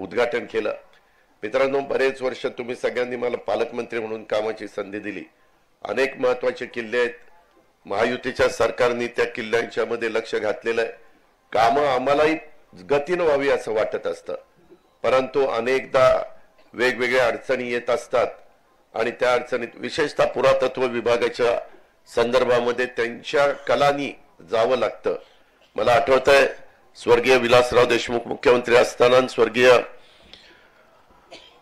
उद्घाटन केलं। मित्रांनो, बरेच वर्ष तुम्ही सगळ्यांनी मला पालकमंत्री म्हणून कामाची संधी दिली। अनेक महत्त्वाचे किल्ले आहेत, महायुतीच्या सरकारने त्या किल्ल्यांच्या मध्ये लक्ष घातलेलं आहे। कामं आम्हालाही गतीनं व्हावी असं वाटत असतं, परंतु अनेकदा वेगवेगळ्या अडचणी येत असतात आणि त्या अडचणीत विशेषतः पुरातत्व विभागाच्या संदर्भामध्ये त्यांच्या कलानी जावं लागतं। मला आठवतंय स्वर्गीय विलासराव देशमुख मुख्यमंत्री असताना स्वर्गीय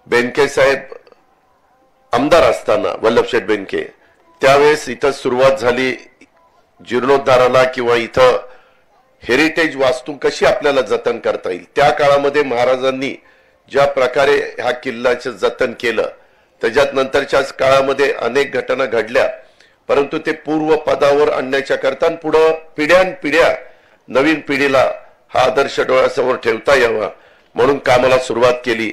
बेनके साहेब आमदार असताना वल्लभशेठ बेनके त्यावेळेस इथं सुरुवात झाली जीर्णोद्धाराला किंवा इथं हेरिटेज वास्तू कशी आपल्याला जतन करता येईल। त्या काळामध्ये महाराजांनी ज्या प्रकारे ह्या किल्ल्याचं जतन केलं त्याच्यात नंतरच्या काळामध्ये अनेक घटना घडल्या, परंतु ते पूर्व पदावर आणण्याच्या करता पुढे पिढ्यानपिढ्या नवीन पिढीला हा आदर्श डोळ्यासमोर ठेवता यावा म्हणून कामाला सुरुवात केली।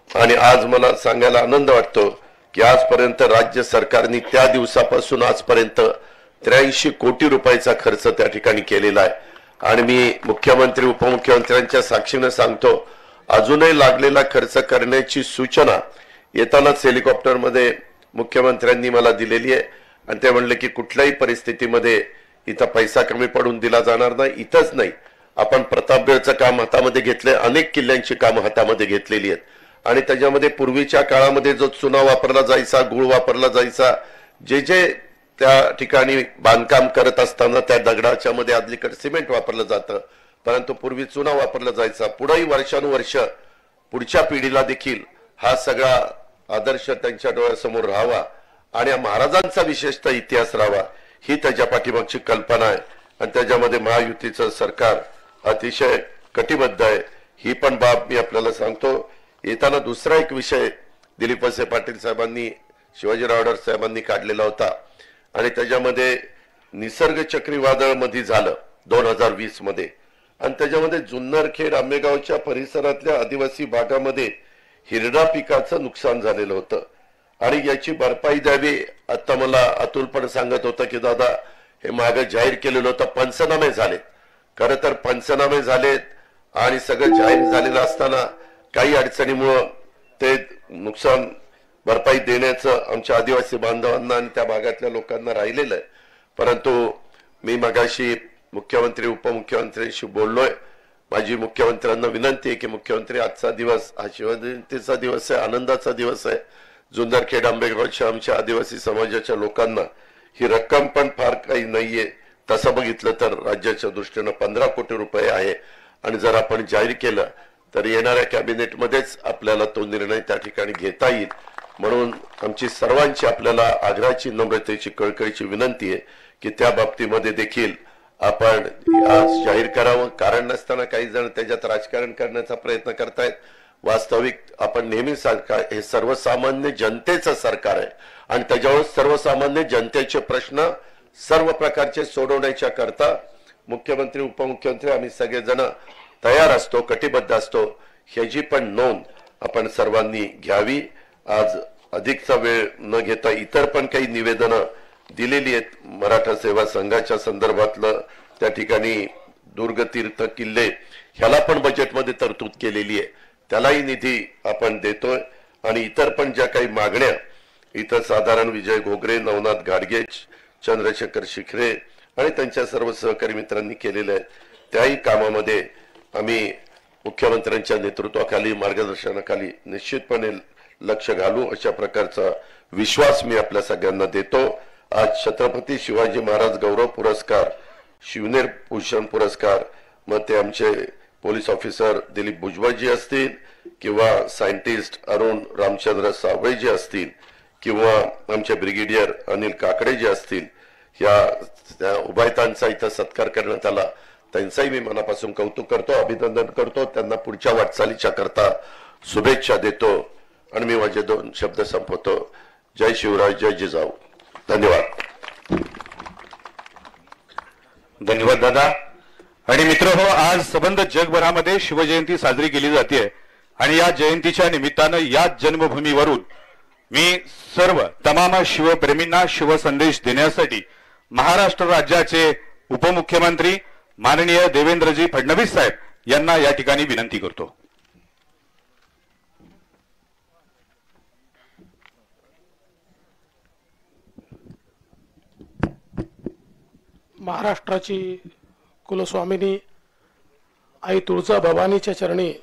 आणि आज मला सांगायला आनंद वाटतो की आजपर्यंत राज्य सरकारने त्या दिवसापासून आजपर्यंत 83 कोटी रुपयाचा खर्च त्या ठिकाणी केलेला आहे। आणि मी मुख्यमंत्री उपमुख्यमंत्र्यांच्या साक्षीने सांगतो, अजूनही लागलेला खर्च करण्याची सूचना येतानाच हेलिकॉप्टरमध्ये मुख्यमंत्र्यांनी मला दिलेली आहे आणि ते म्हणले की कुठल्याही परिस्थितीमध्ये इथं पैसा कमी पडून दिला जाणार नाही। इथंच नाही, आपण प्रतापगडचं काम हातामध्ये घेतले, अनेक किल्ल्यांची कामं हातामध्ये घेतलेली आहेत आणि त्याच्यामध्ये पूर्वीच्या काळामध्ये जो चुना वापरला जायचा, गुळ वापरला जायचा, जे जे त्या ठिकाणी बांधकाम करत असताना त्या दगडाच्या मध्ये आदलीकडे सिमेंट वापरलं जातं, परंतु पूर्वी चुना वापरला जायचा। पुढेही वर्षानुवर्ष पुढच्या पिढीला देखील हा सगळा आदर्श त्यांच्या डोळ्यासमोर राहावा आणि महाराजांचा विशेषतः इतिहास राहावा ही त्याच्या पाठीमागची कल्पना आहे आणि त्याच्यामध्ये महायुतीचं सरकार अतिशय कटिबद्ध आहे। ही पण बाब मी आपल्याला सांगतो। येताना दुसरा एक विषय दिलीप वळसे पाटील साहेबांनी शिवाजीराव आढळ साहेबांनी काढलेला होता आणि त्याच्यामध्ये निसर्ग चक्रीवादळ मध्ये झालं 2020 मध्ये आणि त्याच्यामध्ये जुन्नरखेड आंबेगावच्या परिसरातल्या आदिवासी भागामध्ये हिरडा पिकाचं नुकसान झालेलं होतं आणि याची भरपाई द्यावी। आता मला अतुल पण सांगत होता की दादा हे मागे जाहीर केलेलं होतं, पंचनामे झालेत। खरं तर पंचनामे झालेत आणि सगळं जाहीर झालेलं असताना काही अडचणीमुळे ते नुकसान भरपाई देण्याचं आमच्या आदिवासी बांधवांना आणि त्या भागातल्या लोकांना राहिलेलं आहे। परंतु मी मगाशी मुख्यमंत्री उपमुख्यमंत्र्यांशी बोललोय। माझी मुख्यमंत्र्यांना विनंती आहे की मुख्यमंत्री आजचा दिवस हा शिवजयंतीचा दिवस आहे, आनंदाचा दिवस आहे। जुन्नरखेड आंबेगावच्या आमच्या आदिवासी समाजाच्या लोकांना ही रक्कम पण फार काही नाहीये, तसं बघितलं तर राज्याच्या दृष्टीने 15 कोटी रुपये आहे आणि जर आपण जाहीर केलं तर येणाऱ्या कॅबिनेटमध्येच आपल्याला तो निर्णय त्या ठिकाणी घेता येईल। म्हणून आमची सर्वांची आपल्याला आग्रहाची, नम्रतेची, कळकळीची विनंती आहे की त्या बाबतीमध्ये देखील आपण आज जाहीर करावं। कारण नसताना काही जण त्याच्यात राजकारण करण्याचा प्रयत्न करतायत। वास्तविक आपण नेहमी सांगता हे सर्वसामान्य जनतेचं सरकार आहे आणि त्याच्यावर सर्वसामान्य जनतेचे प्रश्न सर्व प्रकारचे सोडवण्याच्या करता मुख्यमंत्री उपमुख्यमंत्री आम्ही सगळेजण तयार असतो, कटिबद्ध असतो। ह्याची पण नोंद आपण सर्वांनी घ्यावी। आज अधिकचा वेळ न घेता इतर पण काही निवेदनं दिलेली आहेत। मराठा सेवा संघाच्या संदर्भातलं त्या ठिकाणी दुर्गतीर्थ किल्ले ह्याला पण बजेटमध्ये तरतूद केलेली आहे, त्यालाही निधी आपण देतोय आणि इतर पण ज्या काही मागण्या इथं साधारण विजय घोगरे, नवनाथ घाडगे, चंद्रशेखर शिखरे आणि त्यांच्या सर्व सहकारी मित्रांनी केलेल्या आहेत त्याही कामामध्ये आम्ही मुख्यमंत्र्यांच्या नेतृत्वाखाली, मार्गदर्शनाखाली निश्चितपणे लक्ष घालू अशा प्रकारचा विश्वास मी आपल्या सगळ्यांना देतो। आज छत्रपती शिवाजी महाराज गौरव पुरस्कार, शिवनेर भूषण पुरस्कार, मग ते आमचे पोलीस ऑफिसर दिलीप भुजबळजी असतील किंवा सायंटिस्ट अरुण रामचंद्र सावळेजी असतील किंवा आमचे ब्रिगेडियर अनिल काकडेजी असतील, या उभयतांचा इथं सत्कार करण्यात आला, त्यांचाही मी मनापासून कौतुक करतो, अभिनंदन करतो, त्यांना पुढच्या वाटचालीच्या करता शुभेच्छा देतो आणि मी माझे 2 शब्द संपवतो। जय शिवराय, जय जिजाऊ। धन्यवाद। धन्यवाद दादा। आणि मित्रहो, आज सबंध जगभरामध्ये शिवजयंती साजरी केली जाते आणि या जयंतीच्या निमित्तानं या जन्मभूमीवरून मी सर्व तमाम शिवप्रेमींना शिवसंदेश देण्यासाठी महाराष्ट्र राज्याचे उपमुख्यमंत्री माननीय देवेंद्रजी फडणवीस साहेब यांना या ठिकाणी विनंती करतो। महाराष्ट्राची कुलस्वामिनी आई तुळजा भवानीच्या चरणी